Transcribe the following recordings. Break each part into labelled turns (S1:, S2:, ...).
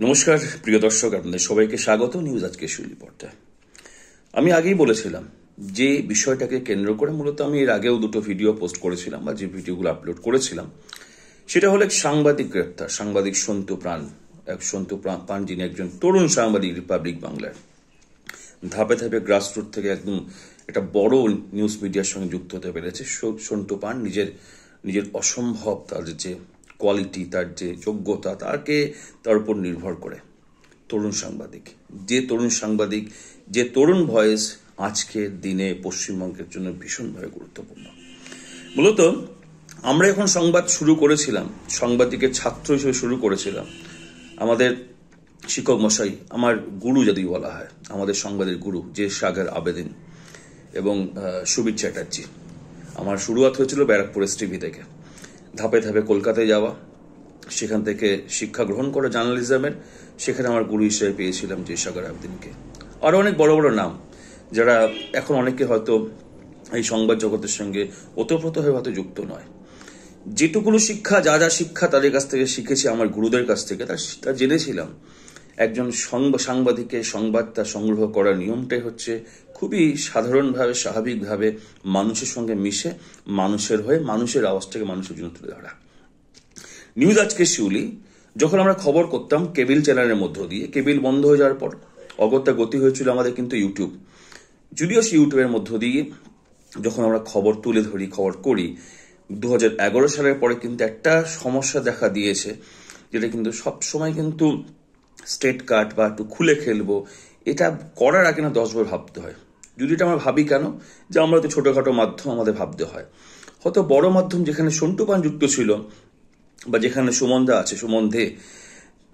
S1: নমস্কার প্রিয় দর্শক, আপনাদের সবাইকে স্বাগত নিউজ আজকে শুরু পর্দায়। আমি আগেই বলেছিলাম যে বিষয়টাকে কেন্দ্র করে মূলত আমি এর আগেও দুটো ভিডিও পোস্ট করেছিলাম বা যে ভিডিওগুলো আপলোড করেছিলাম সেটা হলো সাংবাদিক গ্রেপ্তার, সাংবাদিক সন্তু প্রাণ যিনি একজন তরুণ সাংবাদিক রিপাবলিক বাংলার, ধাপে ধাপে গ্রাসরুট থেকে একদম একটা বড় নিউজ মিডিয়ার সঙ্গে যুক্ত হতে পেরেছে। সন্তু প্রাণ নিজের অসম্ভব তার যে কোয়ালিটি, তার যে যোগ্যতা, তার উপর নির্ভর করে তরুণ সাংবাদিক, যে তরুণ ভয়েস আজকের দিনে পশ্চিমবঙ্গের জন্য ভীষণভাবে গুরুত্বপূর্ণ। মূলত আমরা এখন সংবাদ শুরু করেছিলাম, সাংবাদিকের ছাত্র হিসেবে শুরু করেছিলাম। আমাদের শিক্ষক মশাই, আমার গুরু যদি বলা হয়, আমাদের সংবাদের গুরু যে সাগর আবেদিন এবং সুবীর চ্যাটার্জি, আমার শুরুয়াত হয়েছিল ব্যারাকপুর এসটিভি থেকে, ধাপে ধাপে কলকাতায় যাওয়া, সেখান থেকে শিক্ষা গ্রহণ করা জার্নালিজমের, সেখানে আমার গুরু হিসেবে পেয়েছিলাম যে সাগর আবেদিনকে। আরো অনেক বড় বড় নাম যারা এখন অনেকে হয়তো এই সংবাদ জগতের সঙ্গে ওতপ্রোতভাবে হয়তো যুক্ত নয়। যেটুকুনো শিক্ষা, যা শিক্ষা তাদের কাছ থেকে শিখেছি, আমার গুরুদের কাছ থেকে, তা জেনেছিলাম একজন সাংবাদিকের সংবাদটা সংগ্রহ করার নিয়মটাই হচ্ছে খুবই সাধারণভাবে, স্বাভাবিকভাবে মানুষের সঙ্গে মিশে, মানুষের হয়ে, মানুষের আওয়াজটাকে মানুষের জন্য তুলে ধরা। নিউজ আজকে শিউলি যখন আমরা খবর করতাম কেবিল চ্যানেলের মধ্য দিয়ে, কেবিল বন্ধ হয়ে যাওয়ার পর অগত্যা গতি হয়েছিল আমাদের কিন্তু ইউটিউব, যদিও সেই ইউটিউবের মধ্য দিয়ে যখন আমরা খবর তুলে ধরি, খবর করি, 2011 সালের পরে কিন্তু একটা সমস্যা দেখা দিয়েছে, যেটা কিন্তু সবসময় কিন্তু স্টেট কাট বা একটু খুলে খেলবো, এটা করার আগে না 10 বার ভাবতে হয়। যদি এটা আমরা ভাবি কেন, যে আমরা তো ছোটখাটো মাধ্যম, আমাদের ভাবতে হয়। হয়তো বড় মাধ্যম যেখানে সন্তু প্রাণ যুক্ত ছিল বা যেখানে সুমনদা আছে, সুমন দে,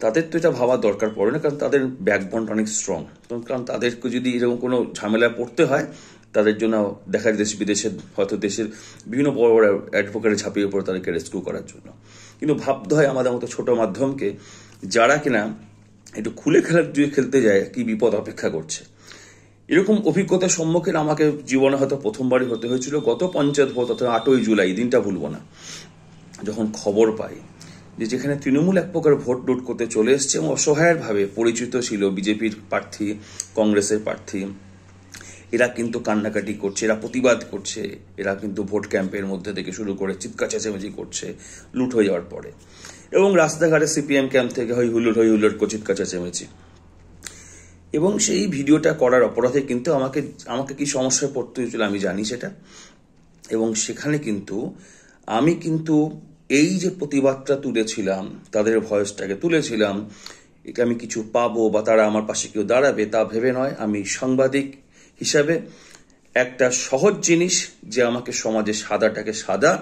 S1: তাদের তো এটা ভাবার দরকার পড়ে না, কারণ তাদের ব্যাকবন্ড অনেক স্ট্রং। কারণ তাদেরকে যদি এরকম কোনো ঝামেলায় পড়তে হয়, তাদের জন্য দেখা যায় দেশ বিদেশের, হয়তো দেশের বিভিন্ন বড় বড় অ্যাডভোকেটের ঝাঁপিয়ে পড়ে তাদেরকে রেস্কিউ করার জন্য। কিন্তু ভাবতে হয় আমাদের মতো ছোট মাধ্যমকে, যারা কিনা একটু খুলে খেলতে যায়, কি বিপদ অপেক্ষা করছে। এরকম অভিজ্ঞতার সম্মুখীন আমাকে জীবনে হয়তো প্রথমবারই হতে হয়েছিল গত পঞ্চায়েত ভোট, অর্থাৎ 8ই জুলাই, দিনটা ভুলবো না, যখন খবর পাই যে যেখানে তৃণমূল এক প্রকার ভোট লুট করতে চলে এসছে এবং অসহায়ের ভাবে পরিচিত ছিল বিজেপির প্রার্থী, কংগ্রেসের প্রার্থী, এরা কিন্তু কান্নাকাটি করছে, এরা প্রতিবাদ করছে, এরা কিন্তু ভোট ক্যাম্পের মধ্যে থেকে শুরু করে চিৎকার চেঁচামেচি করছে লুট হয়ে যাওয়ার পরে, এবং রাস্তাঘাটে সিপিএম ক্যাম্প থেকে হই হুল্লোড় চিৎকার চেঁচামেচি। এবং সেই ভিডিওটা করার অপরাধে কিন্তু আমাকে কি সমস্যায় পড়তে হয়েছিল আমি জানি সেটা। এবং সেখানে কিন্তু আমি এই যে প্রতিবাদটা তুলেছিলাম, তাদের ভয়েসটাকে তুলেছিলাম, এটা আমি কিছু পাবো বা তারা আমার পাশে কেউ দাঁড়াবে তা ভেবে নয়। আমি সাংবাদিক হিসাবে একটা সহজ জিনিস, যে আমাকে সমাজে সাদাটাকে সাদা,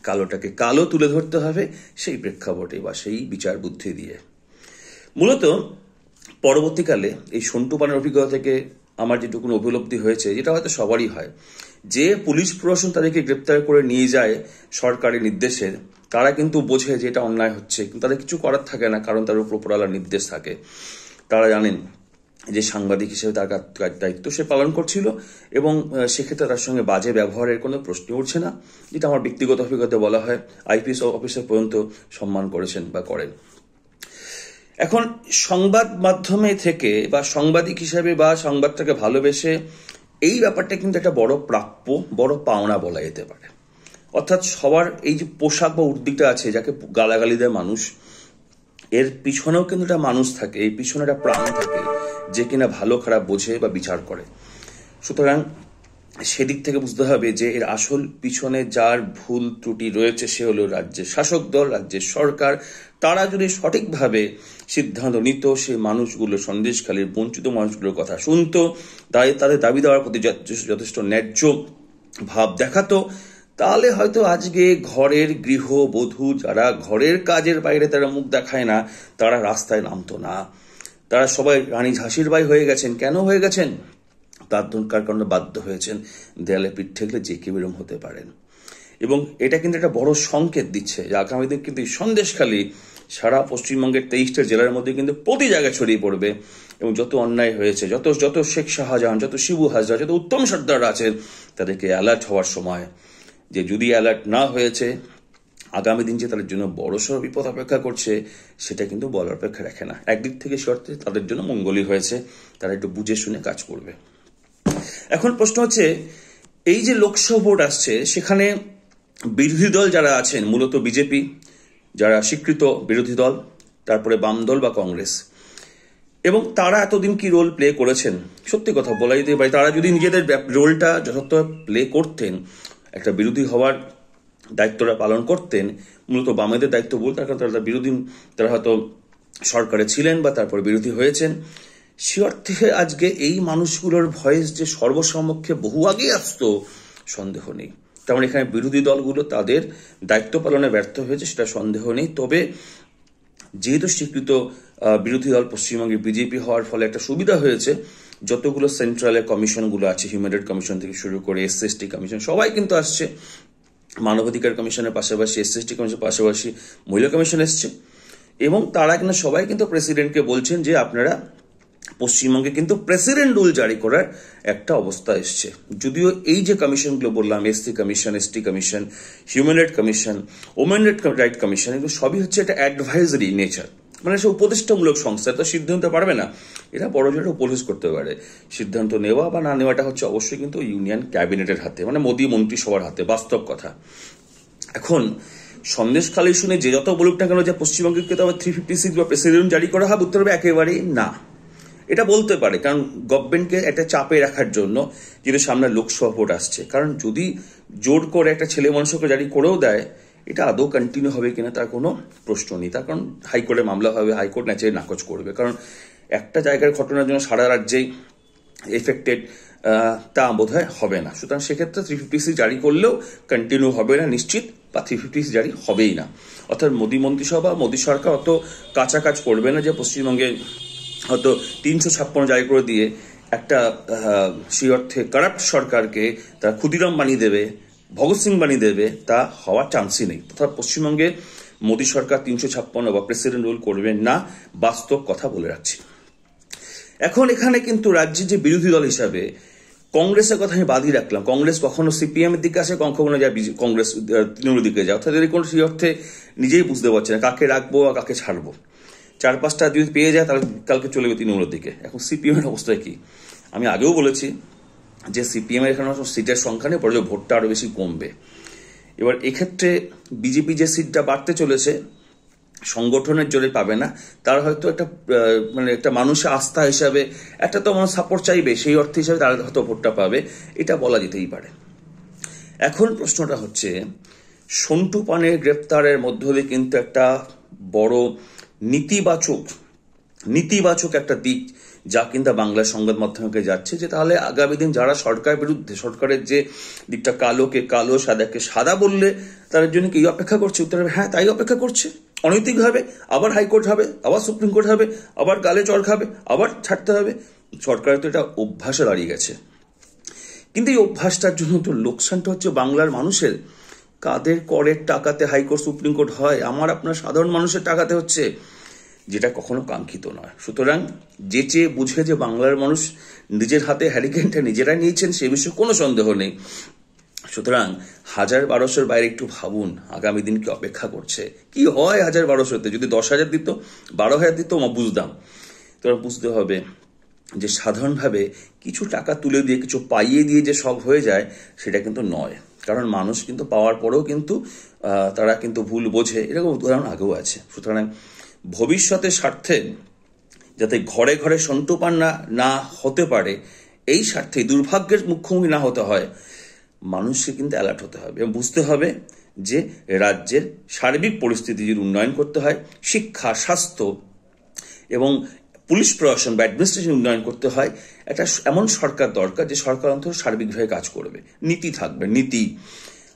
S1: কালোটাকে কালো তুলে ধরতে হবে, সেই প্রেক্ষাপটে বা সেই বিচার বুদ্ধি দিয়ে। মূলত পরবর্তীকালে এই সন্তু প্রাণের অভিজ্ঞতা থেকে আমার যেটুকুন উপলব্ধি হয়েছে, যেটা হয়তো সবারই হয়, যে পুলিশ প্রশাসন তাদেরকে গ্রেপ্তার করে নিয়ে যায় সরকারি নির্দেশে, তারা কিন্তু বোঝে যে এটা অন্যায় হচ্ছে, কিন্তু তাদের কিছু করার থাকে না, কারণ তার উপর উপরওয়ালার নির্দেশ থাকে। তারা জানেন যে সাংবাদিক হিসেবে তার দায়িত্ব সে পালন করছিল, এবং সেক্ষেত্রে তার সঙ্গে বাজে ব্যবহারের কোনো প্রশ্ন উঠছে না, যেটা আমার ব্যক্তিগত অভিজ্ঞতা বলা হয়। আইপিএস অফিসার পর্যন্ত সম্মান করেছেন বা করেন। এখন সংবাদ মাধ্যমে থেকে বা সাংবাদিক হিসেবে বা সংবাদটাকে ভালোবেসে, এই ব্যাপারটা কিন্তু একটা বড় প্রাপ্য, বড় পাওনা বলা যেতে পারে। অর্থাৎ সবার এই যে পোশাক বা উর্দিটা আছে, যাকে গালাগালি দেয় মানুষ, এর পিছনেও কিন্তু একটা মানুষ থাকে, এই পিছনে একটা প্রাণ থাকে, যে কিনা ভালো খারাপ বোঝে বা বিচার করে। সুতরাং সেদিক থেকে বুঝতে হবে যে এর আসল পিছনে যার ভুল ত্রুটি রয়েছে সে হলো রাজ্যের শাসক দল, রাজ্যের সরকার। তারা যদি সঠিকভাবে সিদ্ধান্ত নিত, সে মানুষগুলো, সন্দেশখালীর বঞ্চিত মানুষগুলোর কথা শুনতো, তাদের দাবি দেওয়ার প্রতি যথেষ্ট ন্যায্য ভাব দেখাতো, তাহলে হয়তো আজকে ঘরের গৃহবধূ যারা ঘরের কাজের বাইরে তারা মুখ দেখায় না, তারা রাস্তায় নামতো না। তারা সবাই রানী ঝাঁসির বাই হয়ে গেছেন। কেন হয়ে গেছেন? তার কারণে বাধ্য হয়েছেন, দেয়ালে পিঠ ঠেকলে যে কেউ এরকম হতে পারেন। এবং এটা কিন্তু একটা বড় সংকেত দিচ্ছে যে আগামী দিন কিন্তু সন্দেশখালী সারা পশ্চিমবঙ্গের 23টা জেলার মধ্যে কিন্তু প্রতি জায়গায় ছড়িয়ে পড়বে, এবং যত অন্যায় হয়েছে, যত শেখ শাহজাহান, যত শিবু হাজরা, যত উত্তম সর্দার আছেন, তাদেরকে অ্যালার্ট হওয়ার সময়, যে যদি অ্যালার্ট না হয়েছে আগামী দিন যে তাদের জন্য বড়সড় বিপদ অপেক্ষা করছে সেটা কিন্তু বলার অপেক্ষা রাখে না। একদিক থেকে সে অর্থে তাদের জন্য মঙ্গলই হয়েছে, তারা একটু বুঝে শুনে কাজ করবে। এখন প্রশ্ন হচ্ছে, এই যে লোকসভা ভোট আসছে সেখানে বিরোধী দল যারা আছেন, মূলত বিজেপি যারা স্বীকৃত বিরোধী দল, তারপরে বাম দল বা কংগ্রেস, এবং তারা এতদিন কি রোল প্লে করেছেন, সত্যি কথা বলা যেতে পারে তারা যদি নিজেদের রোলটা যথাযথ প্লে করতেন, একটা বিরোধী হওয়ার দায়িত্বটা পালন করতেন, মূলত বামেদের দায়িত্ব বলতে, কারণ তারা বিরোধী, তারা হয়তো সরকারে ছিলেন বা তারপরে বিরোধী হয়েছেন, সে অর্থে আজকে এই মানুষগুলোর ভয়েস যে সর্বসমক্ষে বহু আগে আসতো সন্দেহ নেই। তেমন এখানে বিরোধী দলগুলো তাদের দায়িত্ব পালনে ব্যর্থ হয়েছে, সেটা সন্দেহ নেই। তবে যেহেতু স্বীকৃত বিরোধী দল পশ্চিমবঙ্গে বিজেপি হওয়ার ফলে একটা সুবিধা হয়েছে, যতগুলো সেন্ট্রালের কমিশনগুলো আছে, হিউম্যান রাইট কমিশন থেকে শুরু করে SC/ST কমিশন, সবাই কিন্তু আসছে। মানবাধিকার কমিশনের পাশাপাশি SC/ST কমিশনের পাশাপাশি মহিলা কমিশন এসছে, এবং তারা কিন্তু সবাই কিন্তু প্রেসিডেন্টকে বলছেন যে আপনারা পশ্চিমবঙ্গে কিন্তু প্রেসিডেন্ট রুল জারি করার একটা অবস্থা এসছে। যদিও এই যে কমিশনগুলো বললাম, SC commission, ST commission, human right commission, women right commission, এগুলো সবই হচ্ছে একটা অ্যাডভাইজারি নেচার, মানে সে উপদেষ্টামূলক সংস্থা, তো সিদ্ধান্ত পারবে না, এরা বড় জোরে উপদেশ করতে পারে। সিদ্ধান্ত নেওয়া বা না নেওয়াটা হচ্ছে অবশ্যই কিন্তু ইউনিয়ন ক্যাবিনেটের হাতে, মানে মোদী মন্ত্রিসভার হাতে, বাস্তব কথা। এখন সন্দেশখালী শুনে যে যত বলুক না কেন যে পশ্চিমবঙ্গে তবে 356 বা প্রেসিডেন্ট জারি করা হবে, উত্তর হবে একেবারেই না। এটা বলতে পারে, কারণ গভর্নমেন্টকে একটা চাপে রাখার জন্য, যেহেতু সামনে লোকসভা ভোট আসছে। কারণ যদি জোর করে একটা ছেলে মানুষকে জারি করেও দেয়, এটা আদৌ কন্টিনিউ হবে কিনা তার কোনো প্রশ্ন নেই। তার কারণ হাইকোর্টে মামলা হবে, হাইকোর্ট ন্যাচারালি নাকচ করবে, কারণ একটা জায়গার ঘটনার জন্য সারা রাজ্যেই এফেক্টেড তা বোধহয় হবে না। সুতরাং সেক্ষেত্রে 356 জারি করলেও কন্টিনিউ হবে না নিশ্চিত, বা 356 জারি হবেই না। অর্থাৎ মোদী মন্ত্রিসভা, মোদী সরকার অত কাঁচা কাজ করবে না যে পশ্চিমবঙ্গে হয়তো 356 জারি করে দিয়ে একটা সেই অর্থে কারাপ্ট সরকারকে তারা ক্ষুদিরাম বানিয়ে দেবে, ভগৎ সিং বানিয়ে দেবে, তা হওয়ার চান্সই নেই। তথা পশ্চিমবঙ্গে মোদী সরকার 356 বা প্রেসিডেন্ট রুল করবেন না, বাস্তব কথা বলে রাখছি। এখন এখানে কিন্তু রাজ্যের যে বিরোধী দল হিসাবে কংগ্রেসের কথা আমি বাদই রাখলাম। কংগ্রেস কখনো CPM এর দিকে আসে, কখনো যায় কংগ্রেস তৃণমূলের দিকে যায়, অর্থাৎ এদের কোনো সেই অর্থে নিজেই বুঝতে পারছে না কাকে রাখবো আর কাকে ছাড়বো। 4-5টা যদি পেয়ে যায় তাহলে কালকে চলে যাবে তৃণমূলের দিকে। এখন CPM এর অবস্থা কি? আমি আগেও বলেছি যে CPM এর এখানে সিটের সংখ্যা নেই, পরে ভোটটা আরো বেশি কমবে। এবার এক্ষেত্রে বিজেপি যে সিটটা বাড়তে চলেছে সংগঠনের জোরে পাবে না, তারা হয়তো একটা মানে একটা মানুষের আস্থা হিসাবে একটা তো মানুষ সাপোর্ট চাইবে, সেই অর্থ হিসাবে তারা হয়তো ভোটটা পাবে, এটা বলা যেতেই পারে। এখন প্রশ্নটা হচ্ছে, সন্টু পানের গ্রেপ্তারের মধ্য দিয়ে কিন্তু একটা বড় নীতিবাচক একটা দিক যা কিন্তু বাংলা সংবাদ মাধ্যমকে যাচ্ছে, যে তাহলে আগামী দিন যারা সরকার বিরুদ্ধে, সরকারের যে দিকটা কালোকে কালো, সাদাকে সাদা বললে তাদের জন্য কি অপেক্ষা করছে? উত্তর হবে হ্যাঁ, তাই অপেক্ষা করছে। অনৈতিক হবে, আবার হাইকোর্ট হবে, আবার সুপ্রিম কোর্ট হবে, আবার গালে চড় খাবে, আবার ছাড়তে হবে। সরকারের তো এটা অভ্যাসে দাঁড়িয়ে গেছে। কিন্তু এই অভ্যাসটার জন্য তো লোকসানটা হচ্ছে বাংলার মানুষের। কাদের করের টাকাতে হাইকোর্ট সুপ্রিম কোর্ট হয়? আমার আপনার সাধারণ মানুষের টাকাতে হচ্ছে, যেটা কখনো কাঙ্ক্ষিত নয়। সুতরাং যে চেয়ে বুঝে যে বাংলার মানুষ নিজের হাতে হ্যারিকেনটা নিজেরা নিয়েছেন, সে বিষয়ে কোনো সন্দেহ নেই। সুতরাং 1000-1200 বাইরে একটু ভাবুন আগামী দিন কি অপেক্ষা করছে। কি হয় 1000-1200-তে? যদি 10,000 দিত, 12,000 দিত, বুঝতাম। তোরা বুঝতে হবে যে সাধারণভাবে কিছু টাকা তুলে দিয়ে, কিছু পাইয়ে দিয়ে যে সব হয়ে যায়, সেটা কিন্তু নয়। কারণ মানুষ কিন্তু পাওয়ার পরেও কিন্তু তারা কিন্তু ভুল বোঝে, এরকম উদাহরণ আগেও আছে। সুতরাং ভবিষ্যতের স্বার্থে যাতে ঘরে ঘরে সন্টু পান না হতে পারে, এই স্বার্থে দুর্ভাগ্যের মুখোমুখি না হতে হয়, মানুষকে কিন্তু অ্যালার্ট হতে হবে এবং বুঝতে হবে যে রাজ্যের সার্বিক পরিস্থিতি যদি উন্নয়ন করতে হয়, শিক্ষা, স্বাস্থ্য এবং পুলিশ প্রশাসন বা অ্যাডমিনিস্ট্রেশন উন্নয়ন করতে হয়, একটা এমন সরকার দরকার যে সরকার অন্তত সার্বিকভাবে কাজ করবে, নীতি থাকবে। নীতি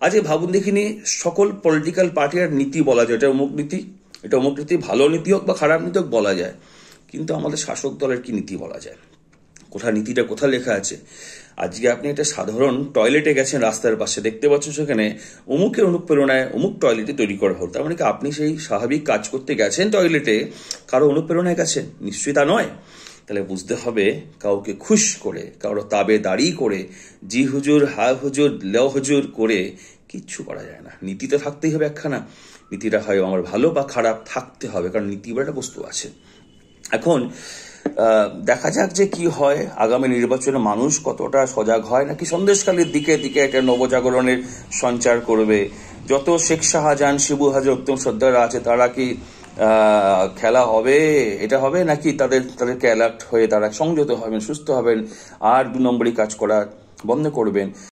S1: আজকে ভাবুন দেখিনি, সকল পলিটিক্যাল পার্টি আর নীতি বলা যায়, এটা অমুক নীতি, এটা অমুক নীতি, ভালো নীতি হোক বা খারাপ নীতি হোক বলা যায়, কিন্তু আমাদের শাসক দলের কি নীতি বলা যায়? নীতিটা কোথা লেখা আছে? আজকে আপনি একটা সাধারণ টয়লেটে গেছেন, রাস্তার পাশে দেখতে পাচ্ছেন সেখানে অমুকের অনুপ্রেরণায় অমুক টয়লেটে তৈরি করা হল। তার মানে কি আপনি সেই স্বাভাবিক কাজ করতে গেছেন টয়লেটে, কারো অনুপ্রেরণায় গেছেন? নিশ্চয়ই তা নয়। তাহলে বুঝতে হবে কাউকে খুশ করে, কারো তাবে দাঁড়ি করে, জি হুজুর, হা হুজুর, ল হুজুর করে কিচ্ছু করা যায় না। নীতিতে থাকতেই হবে একখানা, নীতিটা হয় আমার ভালো বা খারাপ থাকতে হবে, কারণ নীতি বলে একটা বস্তু আছে। এখন দেখা যাক যে কি হয় আগামী নির্বাচনে, মানুষ কতটা সজাগ হয়, নাকি সন্দেশখালীর দিকে দিকে একটা নবজাগরণের সঞ্চার করবে। যত শেখ শাহজাহান, শিবু হাজার, উত্তম সর্দার আছে, তারা কি খেলা হবে, এটা হবে, নাকি তাদেরকে অ্যালার্ট হয়ে তারা সংযত হবেন, সুস্থ হবেন, আর 2 নম্বরই কাজ করা বন্ধ করবেন।